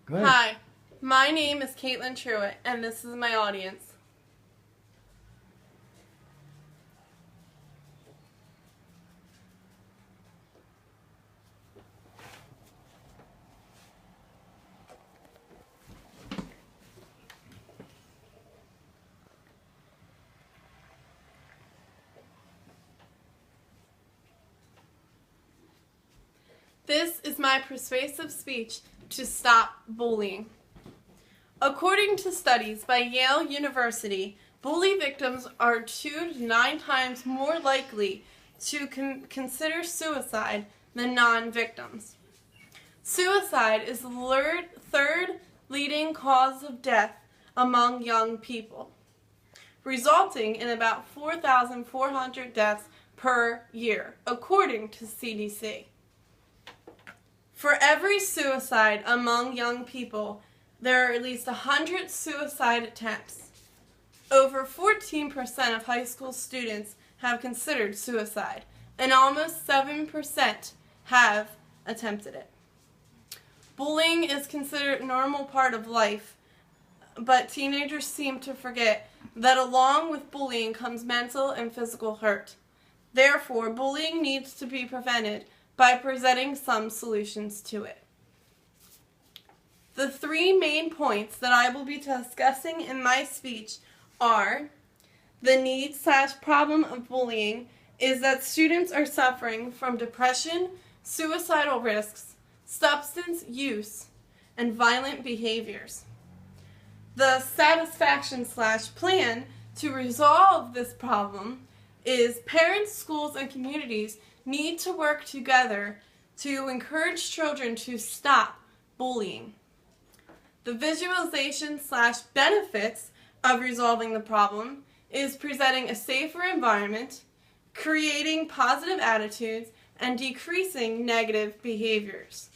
Go ahead. Hi, my name is Katlyn Truitt, and this is my audience. This is my persuasive speech to stop bullying. According to studies by Yale University, bully victims are 2 to 9 times more likely to consider suicide than non-victims. Suicide is the third leading cause of death among young people, resulting in about 4,400 deaths per year, according to CDC. For every suicide among young people, there are at least 100 suicide attempts. Over 14% of high school students have considered suicide, and almost 7% have attempted it. Bullying is considered a normal part of life, but teenagers seem to forget that along with bullying comes mental and physical hurt. Therefore, bullying needs to be prevented by presenting some solutions to it. The 3 main points that I will be discussing in my speech are: the need/problem of bullying is that students are suffering from depression, suicidal risks, substance use, and violent behaviors. The satisfaction/plan to resolve this problem is parents, schools, and communities need to work together to encourage children to stop bullying. The visualization/benefits of resolving the problem is presenting a safer environment, creating positive attitudes, and decreasing negative behaviors.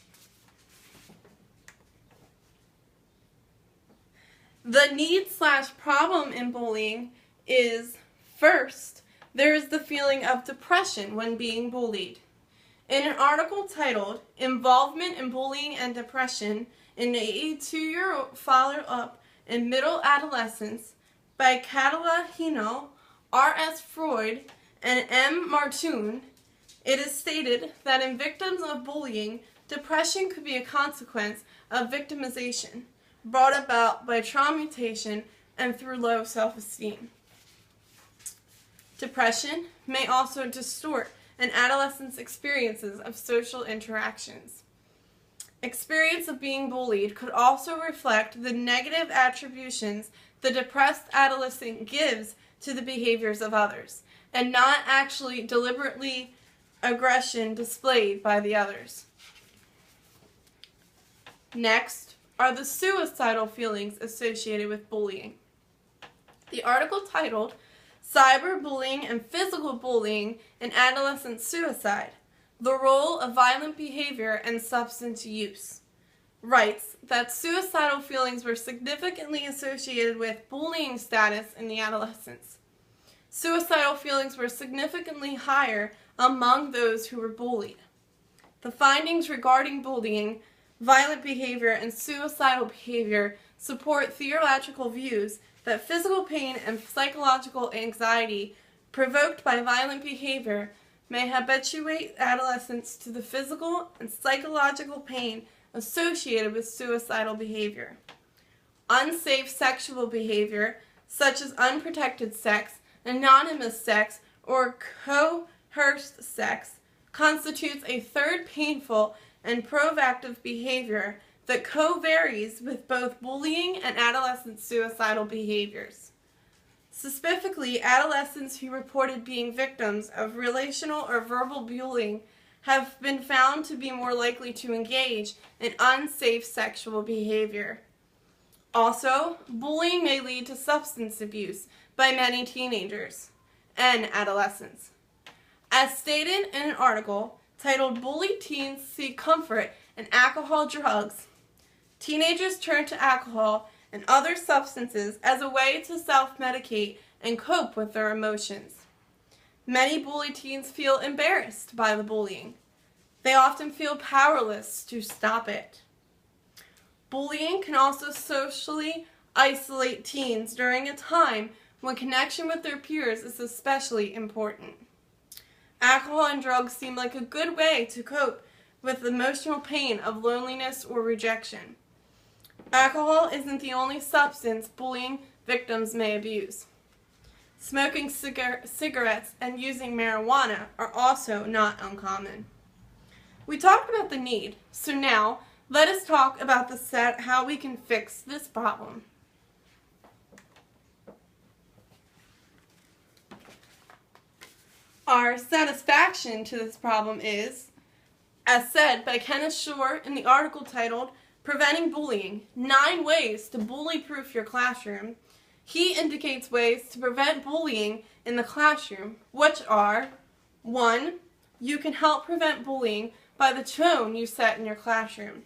The need/problem in bullying is, first, there is the feeling of depression when being bullied. In an article titled "Involvement in Bullying and Depression in an 82-Year Follow-Up in Middle Adolescence" by Katlyn, R.S. Freud, and M. Martoon, it is stated that in victims of bullying, depression could be a consequence of victimization brought about by traumatization and through low self-esteem. Depression may also distort an adolescent's experiences of social interactions. Experience of being bullied could also reflect the negative attributions the depressed adolescent gives to the behaviors of others, and not actually deliberately aggression displayed by the others. Next are the suicidal feelings associated with bullying. The article titled "Cyberbullying and Physical Bullying in Adolescent Suicide: The Role of Violent Behavior and Substance Use" writes that suicidal feelings were significantly associated with bullying status in the adolescents. Suicidal feelings were significantly higher among those who were bullied. The findings regarding bullying, violent behavior, and suicidal behavior support theological views that physical pain and psychological anxiety provoked by violent behavior may habituate adolescents to the physical and psychological pain associated with suicidal behavior. Unsafe sexual behavior, such as unprotected sex, anonymous sex, or coerced sex, constitutes a third painful and provocative behavior that co-varies with both bullying and adolescent suicidal behaviors. Specifically, adolescents who reported being victims of relational or verbal bullying have been found to be more likely to engage in unsafe sexual behavior. Also, bullying may lead to substance abuse by many teenagers and adolescents. As stated in an article titled "Bullied Teens Seek Comfort in Alcohol Drugs," teenagers turn to alcohol and other substances as a way to self-medicate and cope with their emotions. Many bullied teens feel embarrassed by the bullying. They often feel powerless to stop it. Bullying can also socially isolate teens during a time when connection with their peers is especially important. Alcohol and drugs seem like a good way to cope with the emotional pain of loneliness or rejection. Alcohol isn't the only substance bullying victims may abuse. Smoking cigarettes and using marijuana are also not uncommon. We talked about the need, so now let us talk about how we can fix this problem. Our satisfaction to this problem is, as said by Kenneth Shore in the article titled Preventing Bullying, 9 Ways to Bully-Proof Your Classroom. He indicates ways to prevent bullying in the classroom, which are: 1. You can help prevent bullying by the tone you set in your classroom.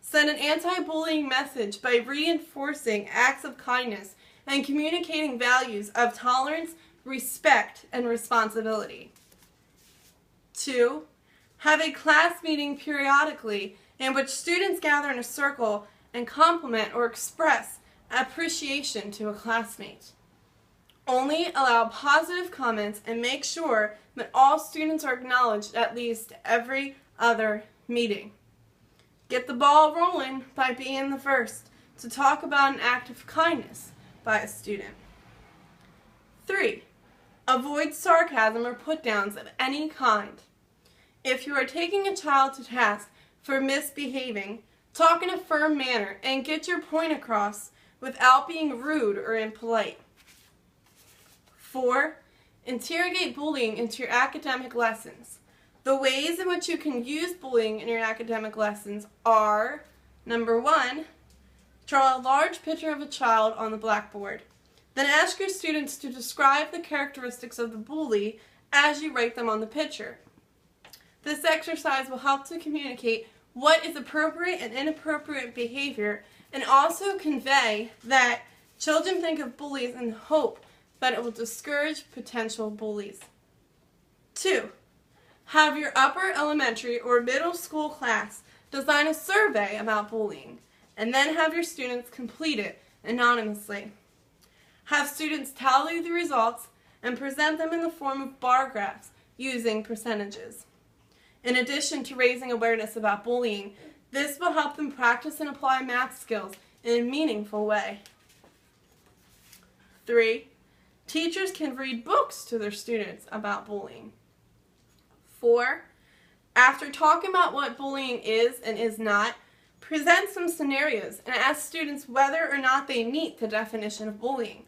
Send an anti-bullying message by reinforcing acts of kindness and communicating values of tolerance, respect, and responsibility. 2. Have a class meeting periodically in which students gather in a circle and compliment or express appreciation to a classmate. Only allow positive comments and make sure that all students are acknowledged at least every other meeting. Get the ball rolling by being the first to talk about an act of kindness by a student. 3. Avoid sarcasm or put-downs of any kind. If you are taking a child to task for misbehaving, talk in a firm manner and get your point across without being rude or impolite. 4. Interrogate bullying into your academic lessons. The ways in which you can use bullying in your academic lessons are: number 1, draw a large picture of a child on the blackboard. Then ask your students to describe the characteristics of the bully as you write them on the picture. This exercise will help to communicate what is appropriate and inappropriate behavior, and also convey that children think of bullies in hope that it will discourage potential bullies. 2. Have your upper elementary or middle school class design a survey about bullying, and then have your students complete it anonymously. Have students tally the results and present them in the form of bar graphs using percentages. In addition to raising awareness about bullying, this will help them practice and apply math skills in a meaningful way. 3. Teachers can read books to their students about bullying. 4. After talking about what bullying is and is not, present some scenarios and ask students whether or not they meet the definition of bullying.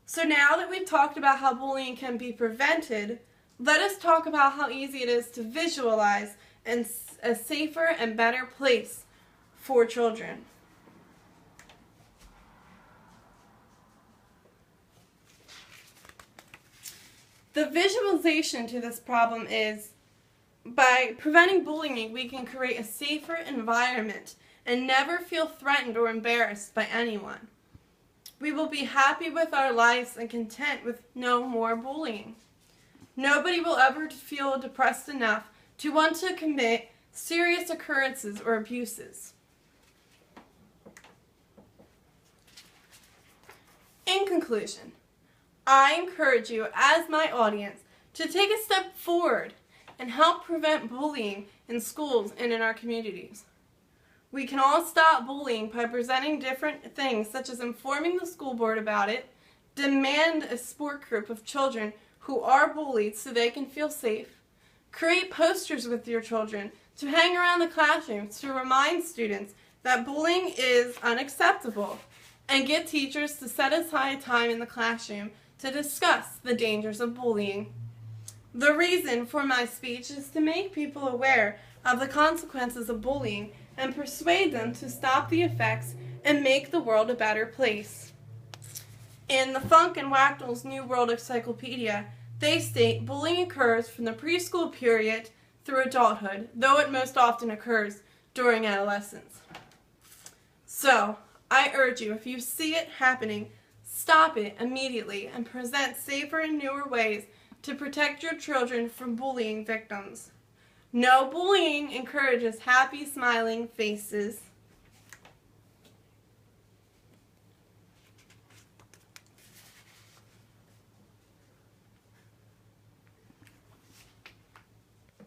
So now that we've talked about how bullying can be prevented, let us talk about how easy it is to visualize a safer and better place for children. The visualization to this problem is, by preventing bullying, we can create a safer environment and never feel threatened or embarrassed by anyone. We will be happy with our lives and content with no more bullying. Nobody will ever feel depressed enough to want to commit serious occurrences or abuses. In conclusion, I encourage you as my audience to take a step forward and help prevent bullying in schools and in our communities. We can all stop bullying by presenting different things, such as informing the school board about it, demand a support group of children who are bullied so they can feel safe, create posters with your children to hang around the classrooms to remind students that bullying is unacceptable, and get teachers to set aside time in the classroom to discuss the dangers of bullying. The reason for my speech is to make people aware of the consequences of bullying and persuade them to stop the effects and make the world a better place. In the Funk and Wachtel's New World Encyclopedia, they state bullying occurs from the preschool period through adulthood, though it most often occurs during adolescence. So, I urge you, if you see it happening, stop it immediately and present safer and newer ways to protect your children from bullying victims. No bullying encourages happy, smiling faces.